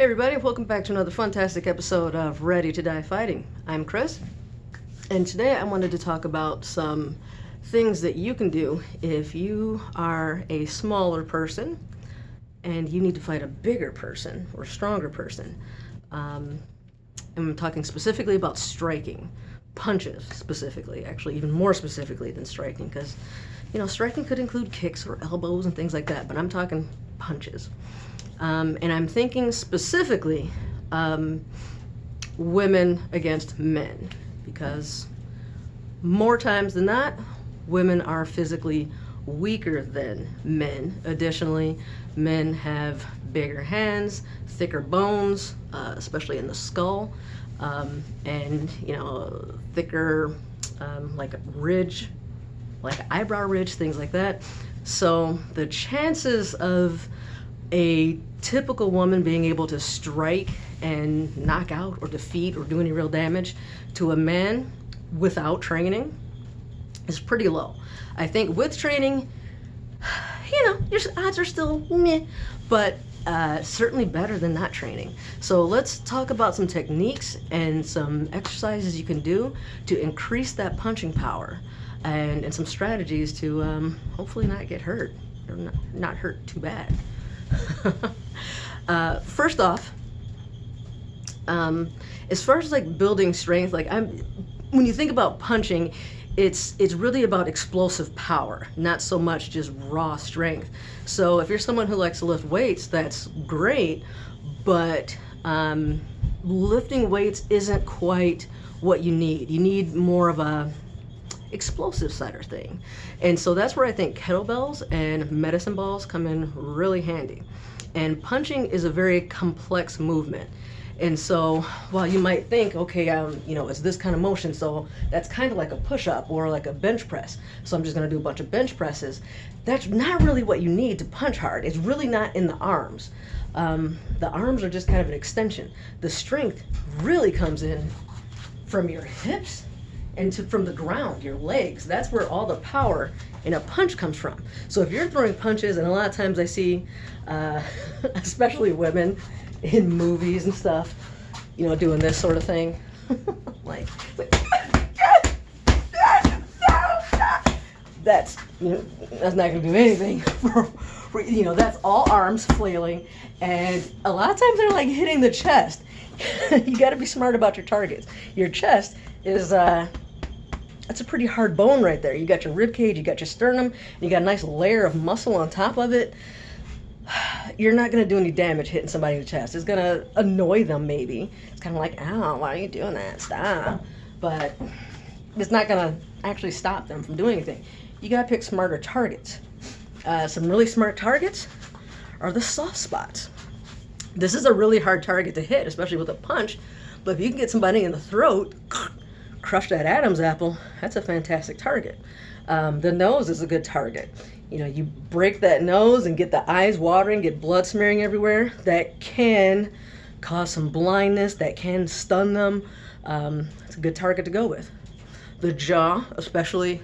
Hey everybody, welcome back to another fantastic episode of Ready to Die Fighting. I'm Chris, and today I wanted to talk about some things that you can do if you are a smaller person and you need to fight a bigger person or stronger person. And I'm talking specifically about striking, punches specifically, actually even more specifically than striking, because striking could include kicks or elbows and things like that, but I'm talking punches. And I'm thinking specifically women against men, because more times than not, women are physically weaker than men. Additionally, men have bigger hands, thicker bones, especially in the skull, and thicker like a ridge, like an eyebrow ridge, things like that. So the chances of a typical woman being able to strike and knock out or defeat or do any real damage to a man without training is pretty low. I think with training, your odds are still meh, but certainly better than not training. So let's talk about some techniques and some exercises you can do to increase that punching power, and some strategies to hopefully not get hurt, or not hurt too bad. First off, as far as like building strength, when you think about punching, it's really about explosive power, not so much just raw strength. So if you're someone who likes to lift weights, that's great, but lifting weights isn't quite what you need. You need more of a explosive side of thing. And so that's where I think kettlebells and medicine balls come in really handy. And punching is a very complex movement. And so while you might think, okay, it's this kind of motion, so that's kind of like a push-up or like a bench press, so I'm just going to do a bunch of bench presses. That's not really what you need to punch hard. It's really not in the arms. The arms are just kind of an extension. The strength really comes in from your hips and from the ground, your legs. That's where all the power in a punch comes from. So if you're throwing punches, and a lot of times I see, especially women in movies and stuff, doing this sort of thing, that's not going to do anything. That's all arms flailing, and a lot of times they're like hitting the chest. You got to be smart about your targets. Your chest is that's a pretty hard bone right there. You got your rib cage, you got your sternum, and you got a nice layer of muscle on top of it. You're not going to do any damage hitting somebody in the chest. It's going to annoy them maybe. It's kind of like, ow, why are you doing that? Stop. But it's not going to actually stop them from doing anything. You got to pick smarter targets. Some really smart targets are the soft spots. This is a really hard target to hit, especially with a punch, but if you can get somebody in the throat, crush that Adam's apple, that's a fantastic target. The nose is a good target. You break that nose and get the eyes watering, get blood smearing everywhere. That can cause some blindness, that can stun them. It's a good target to go with. The jaw, especially,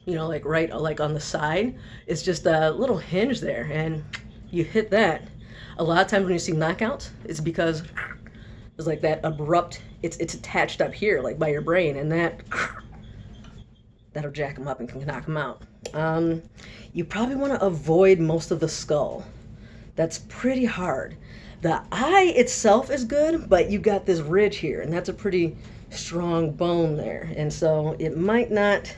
like on the side, it's just a little hinge there, and you hit that. A lot of times when you see knockouts, it's because it's like that abrupt, it's attached up here, like by your brain, and that'll jack them up and can knock them out. You probably want to avoid most of the skull. That's pretty hard. The eye itself is good, but you got this ridge here, and that's a pretty strong bone there, and so it might not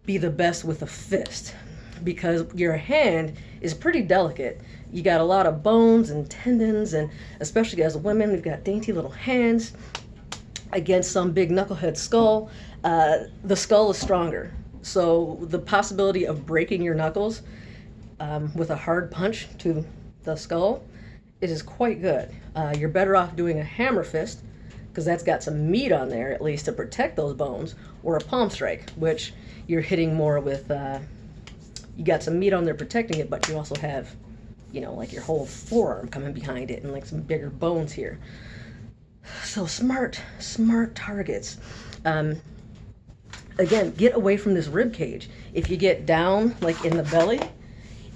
be the best with a fist, because your hand is pretty delicate. You got a lot of bones and tendons, and especially as women, we've got dainty little hands against some big knucklehead skull. The skull is stronger, so the possibility of breaking your knuckles with a hard punch to the skull, it is quite good. You're better off doing a hammer fist, because that's got some meat on there at least to protect those bones, or a palm strike, which you're hitting more with, you got some meat on there protecting it, but you also have, like your whole forearm coming behind it and like some bigger bones here. So smart targets. Again, get away from this rib cage. If you get down like in the belly,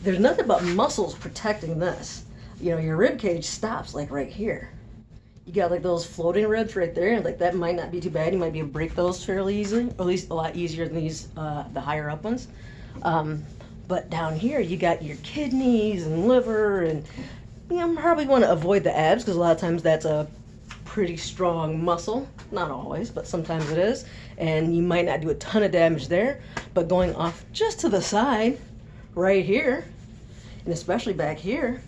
there's nothing but muscles protecting this. you know, your rib cage stops like right here. You got like those floating ribs right there, like that might not be too bad. You might be able to break those fairly easily, or at least a lot easier than these, the higher up ones. But down here, you got your kidneys and liver, and you know, probably want to avoid the abs because a lot of times that's a pretty strong muscle. Not always, but sometimes it is. And you might not do a ton of damage there, but going off just to the side, right here, and especially back here,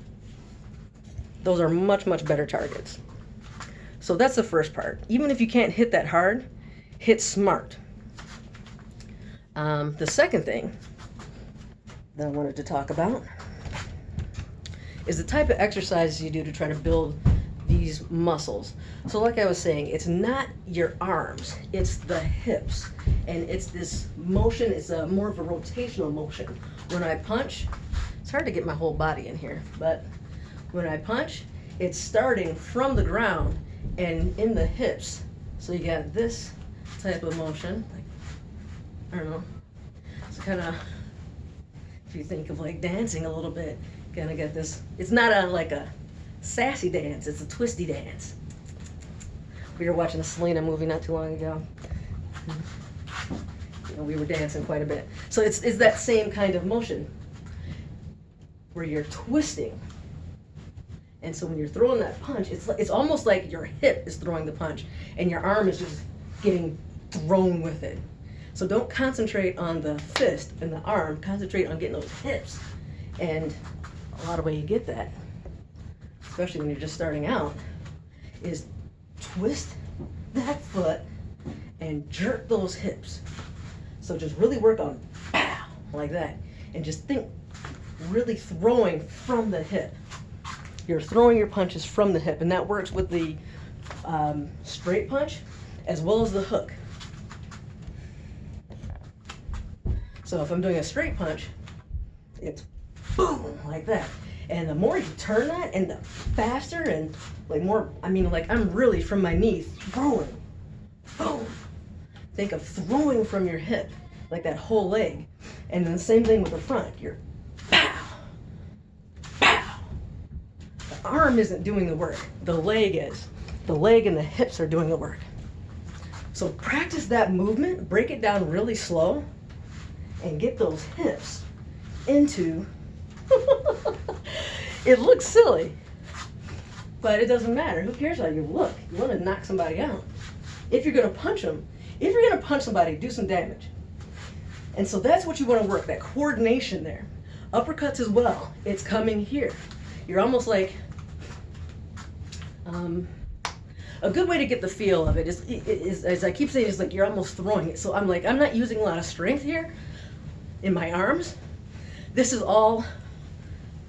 those are much, much better targets. So that's the first part. Even if you can't hit that hard, hit smart. The second thing that I wanted to talk about is the type of exercises you do to try to build these muscles. So like I was saying, it's not your arms, it's the hips. And it's this motion, it's a more of a rotational motion. When I punch, it's hard to get my whole body in here, but when I punch, it's starting from the ground and in the hips. So you got this type of motion, like, I don't know, it's kind of, if you think of like dancing a little bit, kind of get this, it's not like a sassy dance, it's a twisty dance. We were watching a Selena movie not too long ago. You know, we were dancing quite a bit. So it's that same kind of motion where you're twisting. And so when you're throwing that punch, it's almost like your hip is throwing the punch and your arm is just getting thrown with it. So don't concentrate on the fist and the arm, concentrate on getting those hips. And a lot of way you get that, especially when you're just starting out, is twist that foot and jerk those hips. So just really work on pow, like that. And just think really throwing from the hip. You're throwing your punches from the hip, and that works with the straight punch as well as the hook. So if I'm doing a straight punch, it's boom, like that. And the more you turn that, and the faster and like more, I mean, like I'm really from my knee throwing, boom. Think of throwing from your hip, like that whole leg. And then the same thing with the front. You're pow, pow. The arm isn't doing the work. The leg is. The leg and the hips are doing the work. So practice that movement, break it down really slow, and get those hips into, it looks silly, but it doesn't matter. Who cares how you look? You want to knock somebody out. If you're going to punch them, if you're going to punch somebody, do some damage. And so that's what you want to work, that coordination there. Uppercuts as well. It's coming here. You're almost like, a good way to get the feel of it is, as I keep saying, is like you're almost throwing it. So I'm like, I'm not using a lot of strength here in my arms. This is all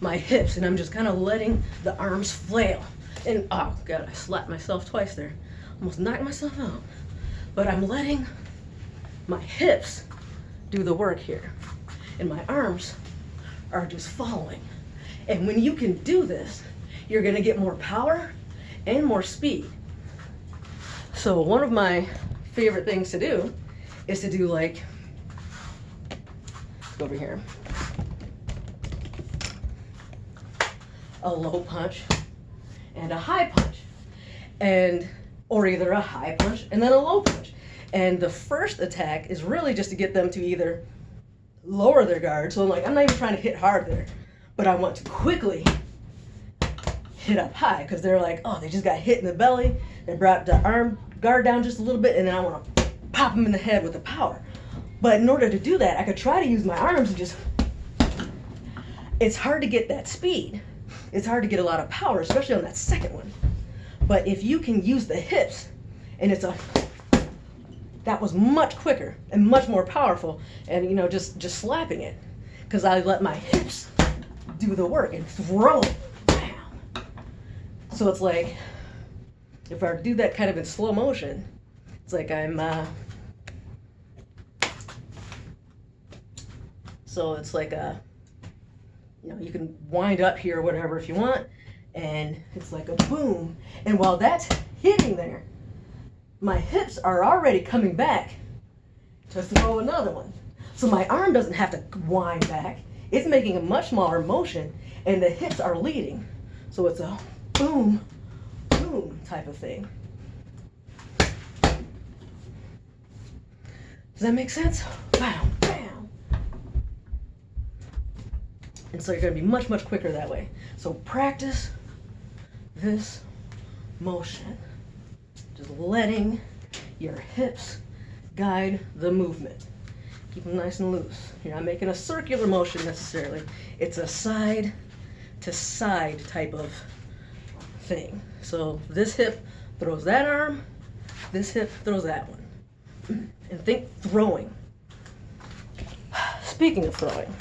my hips, and I'm just kind of letting the arms flail. And oh God, I slapped myself twice there. Almost knocked myself out. But I'm letting my hips do the work here. And my arms are just following. And when you can do this, you're gonna get more power and more speed. So one of my favorite things to do is to do like, go over here, a low punch and a high punch, and or either a high punch and then a low punch. And the first attack is really just to get them to either lower their guard. So like, I'm not even trying to hit hard there, but I want to quickly hit up high, because they're like, oh, they just got hit in the belly, they brought the arm guard down just a little bit, and then I want to pop them in the head with the power. But in order to do that, I could try to use my arms and just, it's hard to get that speed. It's hard to get a lot of power, especially on that second one. But if you can use the hips, and it's that was much quicker and much more powerful, and you know, just slapping it, because I let my hips do the work and throw it. So it's like, if I do that kind of in slow motion, it's like I'm, so it's like you know, you can wind up here or whatever if you want, and it's like a boom. And while that's hitting there, my hips are already coming back to throw another one. So my arm doesn't have to wind back. It's making a much smaller motion, and the hips are leading. So it's a boom, boom type of thing. Does that make sense? Bam, bam. And so you're going to be much, much quicker that way. So practice this motion. Just letting your hips guide the movement. Keep them nice and loose. You're not making a circular motion necessarily. It's a side to side type of thing. So this hip throws that arm, this hip throws that one. And think throwing. Speaking of throwing,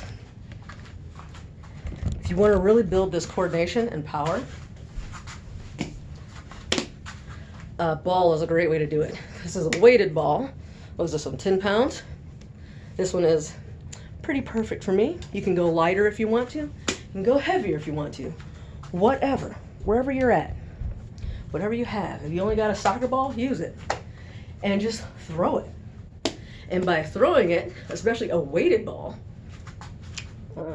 if you want to really build this coordination and power, a ball is a great way to do it. This is a weighted ball. What is this one, 10 pounds? This one is pretty perfect for me. You can go lighter if you want to. You can go heavier if you want to. Whatever, wherever you're at, whatever you have. If you only got a soccer ball, use it. And just throw it. And by throwing it, especially a weighted ball, there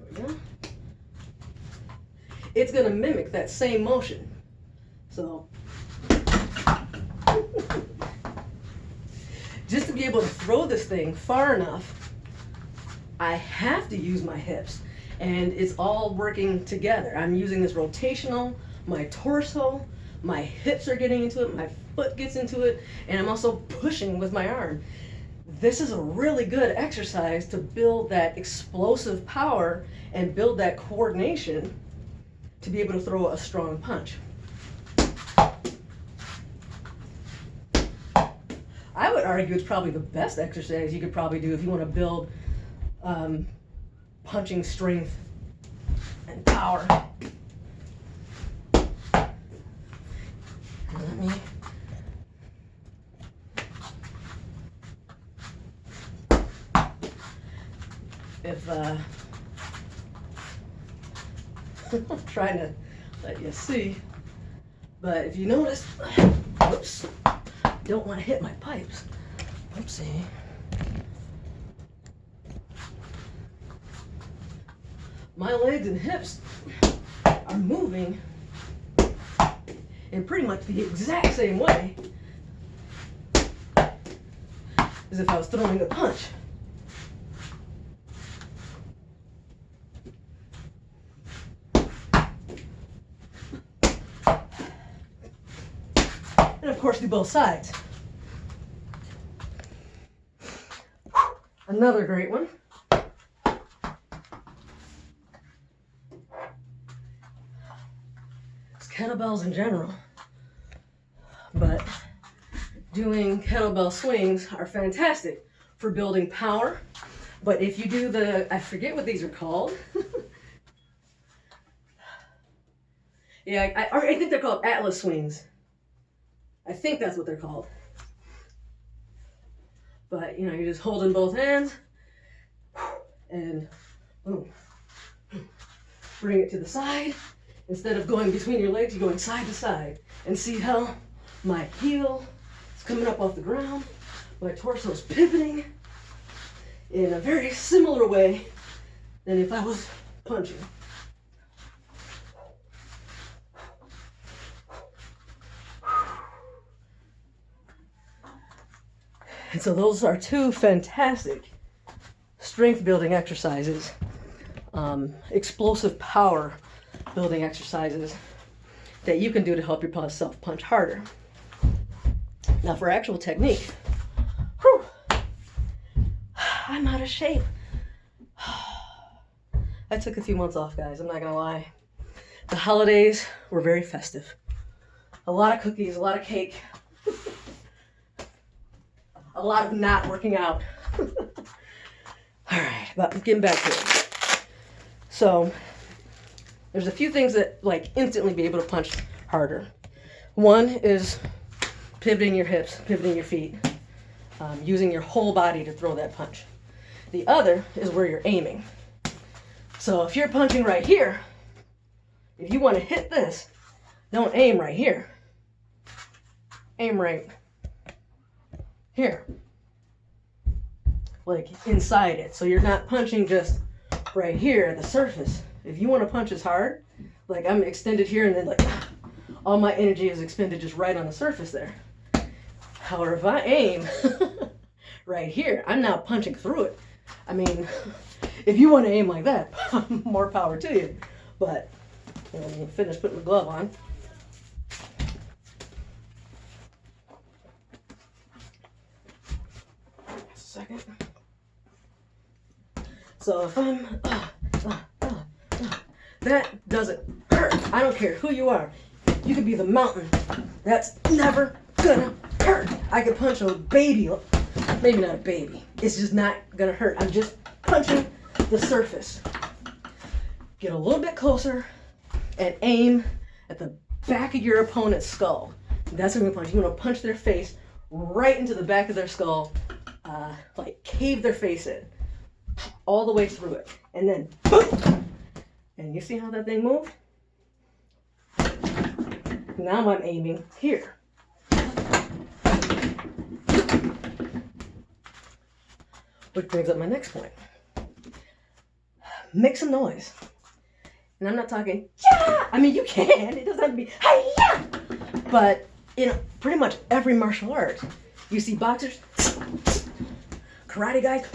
we go. It's going to mimic that same motion. So, just to be able to throw this thing far enough, I have to use my hips. And it's all working together. I'm using this rotational, my torso, my hips are getting into it, my foot gets into it, and I'm also pushing with my arm. This is a really good exercise to build that explosive power and build that coordination to be able to throw a strong punch. I would argue it's probably the best exercise you could probably do if you want to build punching strength and power. Let me I'm trying to let you see, but if you notice, whoops, don't want to hit my pipes. Oopsie. My legs and hips are moving in pretty much the exact same way as if I was throwing a punch. And of course, do both sides. Another great one. It's kettlebells in general. But doing kettlebell swings are fantastic for building power. But if you do I forget what these are called. Yeah, I think they're called Atlas swings. I think that's what they're called. But, you know, you're just holding both hands and boom. Bring it to the side. Instead of going between your legs, you're going side to side. And see how my heel is coming up off the ground. My torso is pivoting in a very similar way than if I was punching. And so those are two fantastic strength building exercises, explosive power building exercises that you can do to help yourself punch harder. Now for actual technique, whew, I'm out of shape. I took a few months off, guys, I'm not gonna lie. The holidays were very festive. A lot of cookies, a lot of cake. A lot of not working out. All right, but getting back to it. So there's a few things that like instantly be able to punch harder. One is pivoting your hips, pivoting your feet, using your whole body to throw that punch. The other is where you're aiming. So if you're punching right here, if you want to hit this, don't aim right here. Aim right here. like inside it. So you're not punching just right here at the surface. If you want to punch as hard, like I'm extended here and then like all my energy is expended just right on the surface there. However, if I aim right here, I'm now punching through it. I mean, if you want to aim like that, more power to you. But let me finish putting the glove on. Just a second. So if I'm, that doesn't hurt. I don't care who you are. You could be the mountain. That's never gonna hurt. I could punch a baby. Maybe not a baby. It's just not gonna hurt. I'm just punching the surface. Get a little bit closer and aim at the back of your opponent's skull. That's what I'm gonna punch. You want to punch their face right into the back of their skull, like cave their face in, all the way through it, and then boom. And you see how that thing moved? Now I'm aiming here. Which brings up my next point. Make some noise. And I'm not talking, yeah! I mean, you can. It doesn't have to be, hi-ya! But in pretty much every martial art, you see boxers, karate guys,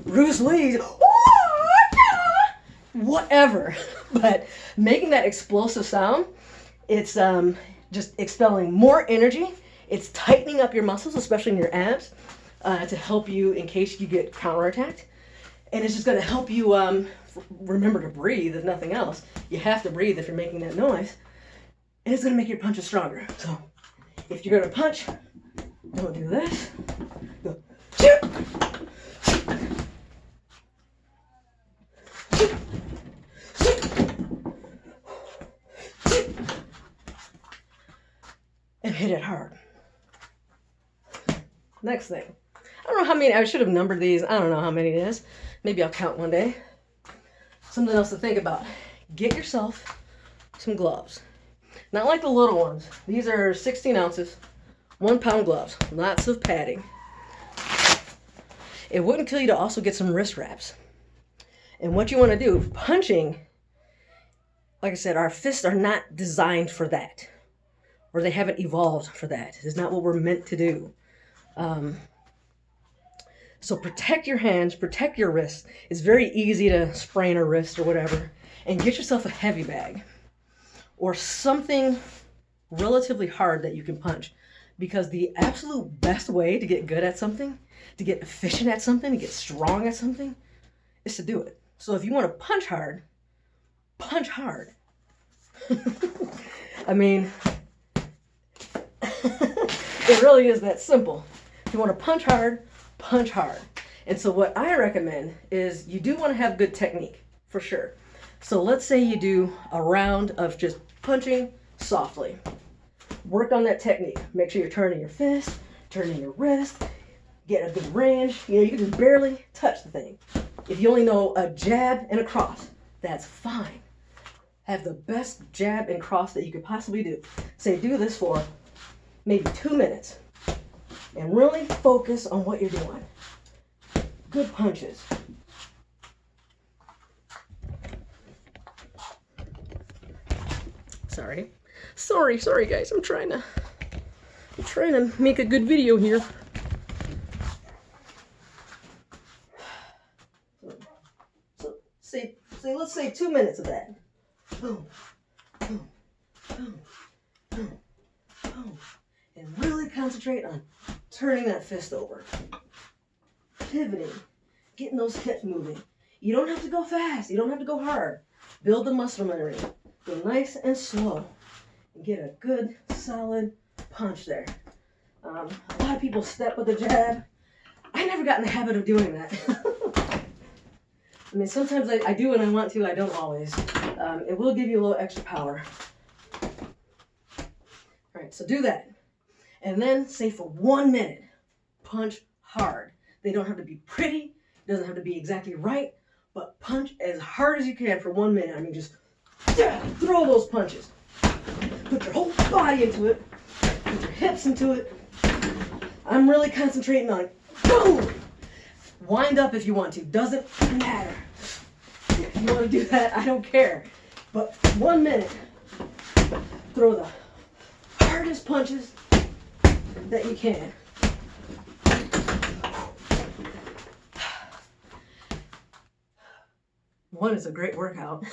Bruce Lee, whatever. But making that explosive sound, it's just expelling more energy. It's tightening up your muscles, especially in your abs, to help you in case you get counterattacked. And it's just going to help you remember to breathe, if nothing else. You have to breathe if you're making that noise. And it's going to make your punches stronger. So if you're going to punch, don't do this. Go. And hit it hard. Next thing. I don't know how many, I should have numbered these. I don't know how many it is. Maybe I'll count one day. Something else to think about. Get yourself some gloves. Not like the little ones. These are 16 ounces, 1 pound gloves. Lots of padding. It wouldn't kill you to also get some wrist wraps. And what you want to do, punching, like I said, our fists are not designed for that. Or they haven't evolved for that. It's not what we're meant to do. So protect your hands, protect your wrists. It's very easy to sprain a wrist or whatever. And get yourself a heavy bag. Or something relatively hard that you can punch. Because the absolute best way to get good at something, to get efficient at something, to get strong at something, is to do it. So if you want to punch hard, punch hard. I mean, it really is that simple. If you want to punch hard, punch hard. And so what I recommend is you do want to have good technique, for sure. So let's say you do a round of just punching softly. Work on that technique. Make sure you're turning your fist, turning your wrist, get a good range. You know, you can just barely touch the thing. If you only know a jab and a cross, that's fine. Have the best jab and cross that you could possibly do. Say do this for maybe 2 minutes. And really focus on what you're doing. Good punches. Sorry guys. I'm trying to make a good video here. So let's say 2 minutes of that. Boom, boom, boom, boom, boom. And really concentrate on turning that fist over. Pivoting. Getting those hips moving. You don't have to go fast. You don't have to go hard. Build the muscle memory. Go nice and slow. And get a good, solid punch there. A lot of people step with a jab. I never got in the habit of doing that. I mean, sometimes I do when I want to. I don't always. It will give you a little extra power. All right, so do that. And then say for 1 minute, punch hard. They don't have to be pretty. It doesn't have to be exactly right. But punch as hard as you can for 1 minute. I mean, just throw those punches. Put your whole body into it. Put your hips into it. I'm really concentrating on boom. Wind up if you want to. Doesn't matter. If you want to do that, I don't care. But 1 minute, throw the hardest punches that you can. One, is a great workout,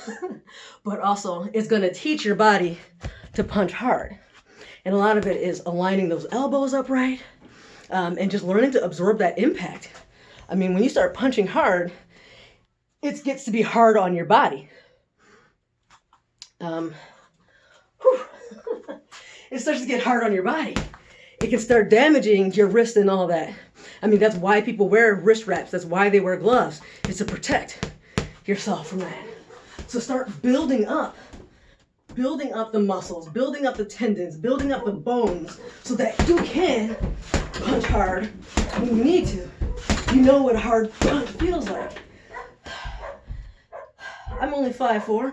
but also it's going to teach your body to punch hard. And a lot of it is aligning those elbows upright and just learning to absorb that impact. I mean, when you start punching hard, it gets to be hard on your body. It starts to get hard on your body. It can start damaging your wrist and all that. I mean, that's why people wear wrist wraps. That's why they wear gloves. It's to protect yourself from that. So start building up the muscles, building up the tendons, building up the bones so that you can punch hard when you need to. You know what a hard punch feels like. I'm only 5'4".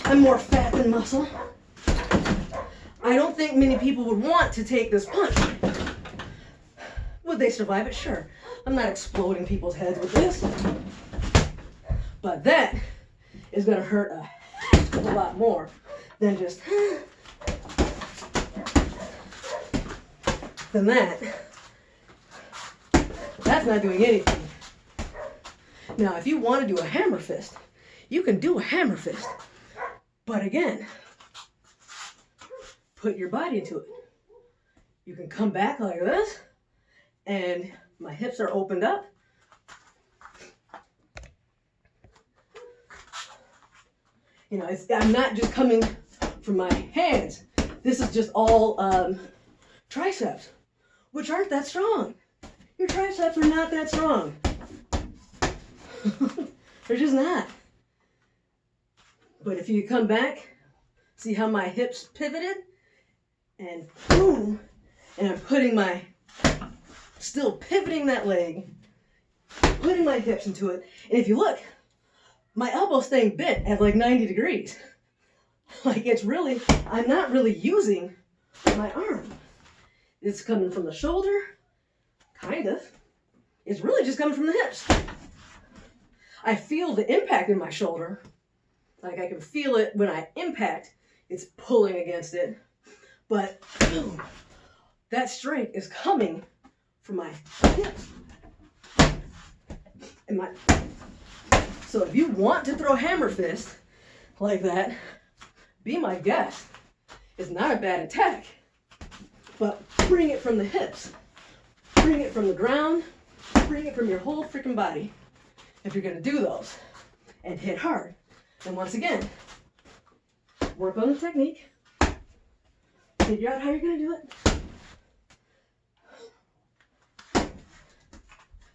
I'm more fat than muscle. I don't think many people would want to take this punch. Would they survive it? Sure. I'm not exploding people's heads with this. But that is going to hurt a heck of a lot more than just than that. That's not doing anything. Now, if you want to do a hammer fist, you can do a hammer fist. But again, put your body into it. You can come back like this, and my hips are opened up. You know, I'm not just coming from my hands. This is just all triceps, which aren't that strong. Your triceps are not that strong. They're just not. But if you come back, see how my hips pivoted? And boom, and I'm putting still pivoting that leg, putting my hips into it. And if you look, my elbow's staying bent at like 90 degrees. Like I'm not really using my arm. It's coming from the shoulder, kind of. It's really just coming from the hips. I feel the impact in my shoulder. Like I can feel it when I impact, it's pulling against it. But boom, that strength is coming from my hips. So if you want to throw hammer fist like that, be my guest. It's not a bad attack, but bring it from the hips. Bring it from the ground. Bring it from your whole freaking body if you're going to do those and hit hard. And once again, work on the technique. Figure out how you're going to do it.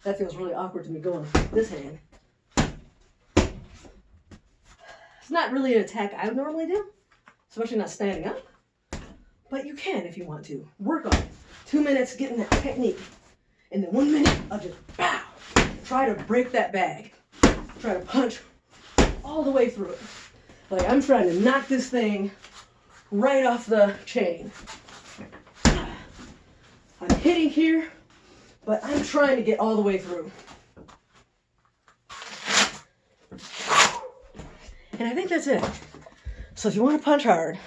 That feels really awkward to me going with this hand. It's not really an attack I would normally do, especially not standing up. But you can if you want to. Work on it. 2 minutes getting that technique. And then 1 minute of just pow. Try to break that bag. Try to punch all the way through it. Like I'm trying to knock this thing right off the chain. I'm hitting here, but I'm trying to get all the way through. And I think that's it. So if you want to punch hard,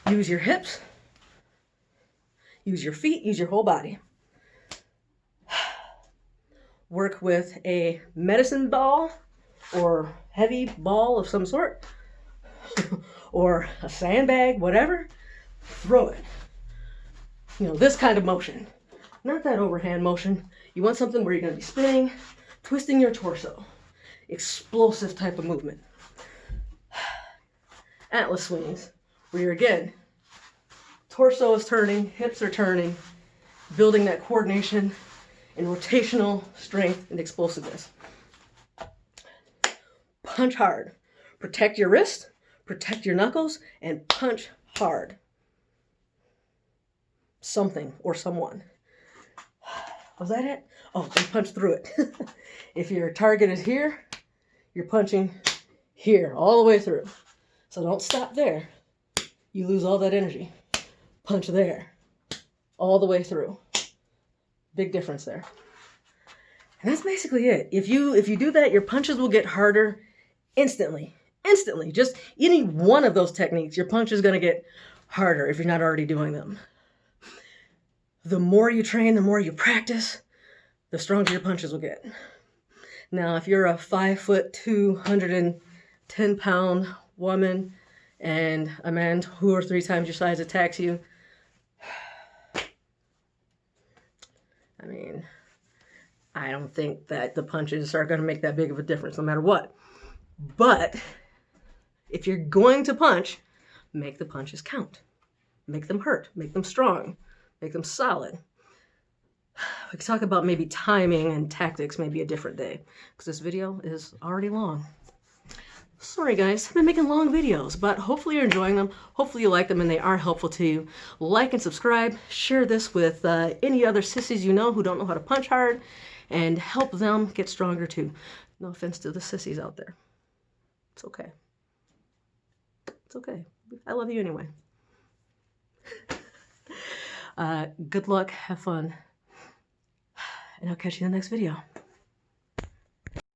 use your hips, use your feet, use your whole body. Work with a medicine ball or heavy ball of some sort. Or a sandbag, whatever, throw it. You know, this kind of motion. Not that overhand motion. You want something where you're going to be spinning, twisting your torso. Explosive type of movement. Atlas swings, where you're again, torso is turning, hips are turning, building that coordination and rotational strength and explosiveness. Punch hard. Protect your wrist. Protect your knuckles and punch hard. Something or someone. Was that it? Oh, and punch through it. If your target is here, you're punching here all the way through. So don't stop there. You lose all that energy. Punch there all the way through. Big difference there. And that's basically it. If you do that, your punches will get harder instantly. Instantly. Just any one of those techniques, your punch is going to get harder if you're not already doing them. The more you train, the more you practice, the stronger your punches will get. Now, if you're a 5'2", 110-pound woman and a man 2 or 3 times your size attacks you, I mean, I don't think that the punches are going to make that big of a difference no matter what. But if you're going to punch, make the punches count. Make them hurt. Make them strong. Make them solid. We could talk about maybe timing and tactics maybe a different day, because this video is already long. Sorry guys, I've been making long videos, but hopefully you're enjoying them. Hopefully you like them and they are helpful to you. Like and subscribe. Share this with any other sissies you know who don't know how to punch hard, and help them get stronger too. No offense to the sissies out there. It's okay. It's okay. I love you anyway. Good luck, have fun, and I'll catch you in the next video.